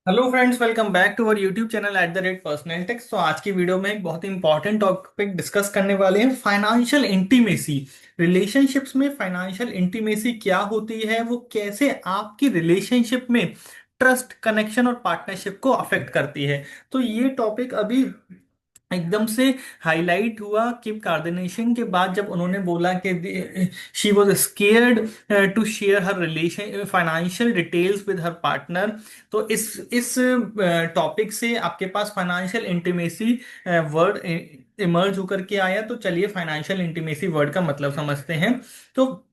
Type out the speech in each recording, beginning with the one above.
Hello friends, welcome back to our YouTube channel @personal techs. तो आज की video में एक बहुत ही इंपॉर्टेंट टॉपिक डिस्कस करने वाले हैं, फाइनेंशियल इंटीमेसी। रिलेशनशिप्स में फाइनेंशियल इंटीमेसी क्या होती है, वो कैसे आपकी रिलेशनशिप में ट्रस्ट, कनेक्शन और पार्टनरशिप को अफेक्ट करती है। तो ये टॉपिक अभी एकदम से हाईलाइट हुआ किम कार्दाशियन के बाद, जब उन्होंने बोला कि she was scared to share her relation financial details with her partner. तो इस टॉपिक से आपके पास फाइनेंशियल इंटीमेसी वर्ड इमर्ज होकर के आया। तो चलिए फाइनेंशियल इंटीमेसी वर्ड का मतलब समझते हैं। तो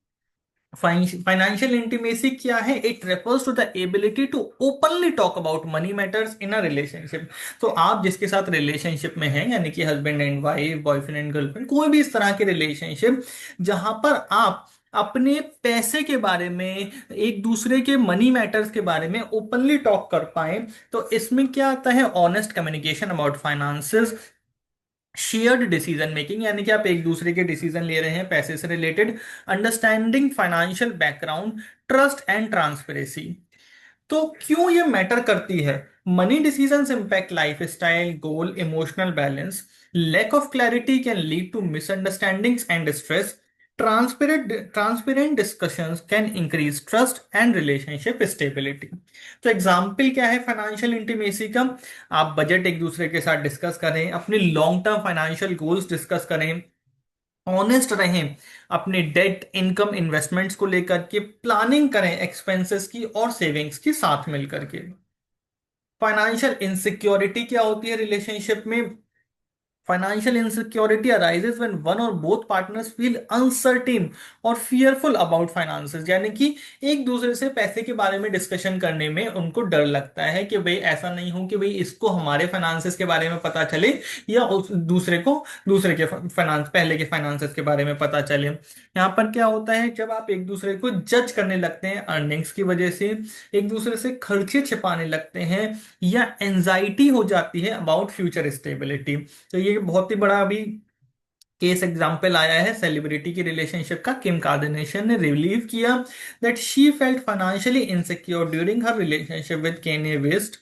फाइनेंशियल इंटीमेसी क्या है? It refers to the ability to openly talk about money matters in a relationship. तो आप जिसके साथ रिलेशनशिप में हैं, यानी कि husband and wife, boyfriend and girlfriend, कोई भी इस तरह की रिलेशनशिप जहां पर आप अपने पैसे के बारे में, एक दूसरे के मनी मैटर्स के बारे में ओपनली टॉक कर पाए, तो इसमें क्या आता है? Honest communication about finances, shared decision making, यानी कि आप एक दूसरे के डिसीजन ले रहे हैं पैसे से related, understanding financial background, trust and transparency. तो क्यों ये मैटर करती है? Money decisions impact life style, goal, emotional balance. Lack of clarity can lead to misunderstandings and stress. Transparent discussions can increase trust and relationship stability. तो example क्या है financial intimacy का? आप बजट एक दूसरे के साथ डिस्कस करें, अपनी long term financial goals discuss करें, ऑनेस्ट रहें, अपने डेट, इनकम, इन्वेस्टमेंट्स को लेकर के प्लानिंग करें, एक्सपेंसेस की और सेविंग्स की साथ मिलकर के। फाइनेंशियल इनसिक्योरिटी क्या होती है रिलेशनशिप में? Financial insecurity arises when one or both partners feel uncertain or fearful about finances। यानी कि एक दूसरे से पैसे के बारे में डिस्कशन करने में उनको डर लगता है कि भाई ऐसा नहीं हो कि भाई इसको हमारे फाइनेंसेस के बारे में पता चले, या उस दूसरे को दूसरे के फाइनेंस, पहले के फाइनेंसेस के बारे में पता चले। यहाँ पर क्या होता है, जब आप एक दूसरे को जज करने लगते हैं अर्निंग्स की वजह से, एक दूसरे से खर्चे छिपाने लगते हैं, या एंजाइटी हो जाती है अबाउट फ्यूचर स्टेबिलिटी। तो ये बहुत ही बड़ा अभी केस एग्जांपल आया है सेलिब्रिटी की रिलेशनशिप का। किम कार्दाशियन ने रिलीव किया that she felt financially insecure during her relationship with Kanye West.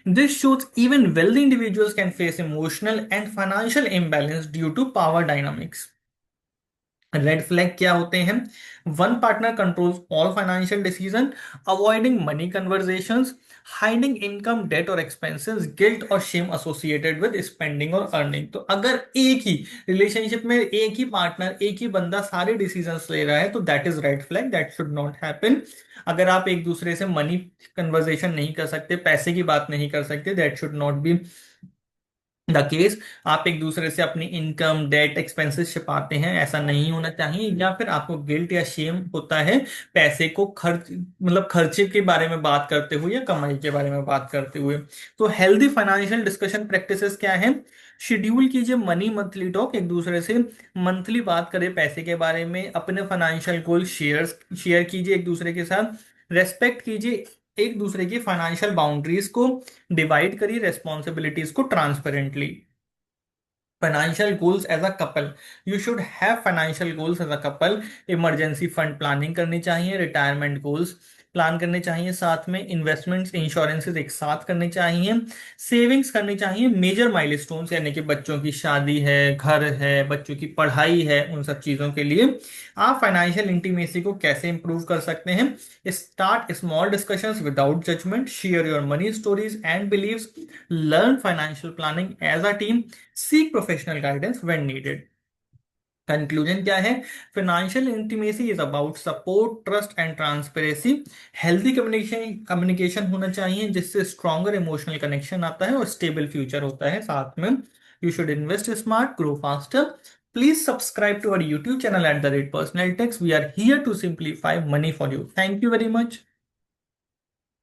This shows even wealthy individuals can face emotional and financial imbalance due to power dynamics। Red flag क्या होते हैं? One partner controls all financial decision, avoiding money conversations, hiding income, debt और expenses, guilt और shame associated with spending और earning. तो अगर एक ही relationship में एक ही पार्टनर, एक ही बंदा सारे डिसीजंस ले रहा है, तो that is red flag, that should not happen. अगर आप एक दूसरे से मनी कन्वर्सेशन नहीं कर सकते, पैसे की बात नहीं कर सकते, that should not be the case. आप एक दूसरे से अपनी इनकम, डेट, एक्सपेंसेस छिपाते हैं, ऐसा नहीं होना चाहिए। या फिर आपको गिल्ट या शेम होता है पैसे को खर्च, मतलब खर्चे के बारे में बात करते हुए या कमाई के बारे में बात करते हुए। तो हेल्दी फाइनेंशियल डिस्कशन प्रैक्टिसेस क्या है? शेड्यूल कीजिए मनी मंथली टॉक, एक दूसरे से मंथली बात करें पैसे के बारे में, अपने फाइनेंशियल गोल शेयर कीजिए एक दूसरे के साथ, रेस्पेक्ट कीजिए एक दूसरे की फाइनेंशियल बाउंड्रीज को, डिवाइड करिए रेस्पॉन्सिबिलिटीज को transparently. Financial goals as a couple, you should have financial goals as a couple. Emergency fund planning करनी चाहिए, रिटायरमेंट गोल्स प्लान करने चाहिए, साथ में इन्वेस्टमेंट्स, इंश्योरेंसेस एक साथ करने चाहिए, सेविंग्स करनी चाहिए, मेजर माइलस्टोन्स यानी कि बच्चों की शादी है, घर है, बच्चों की पढ़ाई है, उन सब चीजों के लिए। आप फाइनेंशियल इंटीमेसी को कैसे इंप्रूव कर सकते हैं? Start small discussions without judgement, share your money stories and beliefs, learn financial planning as a team, seek professional guidance when needed. Conclusion क्या है? Financial intimacy is about support, trust and transparency. Healthy communication communication होना चाहिए, जिससे stronger emotional connection आता है और stable future होता है साथ में। You should invest smart, grow faster. Please subscribe to our YouTube channel @personaltex। We are here to simplify money for you. Thank you very much.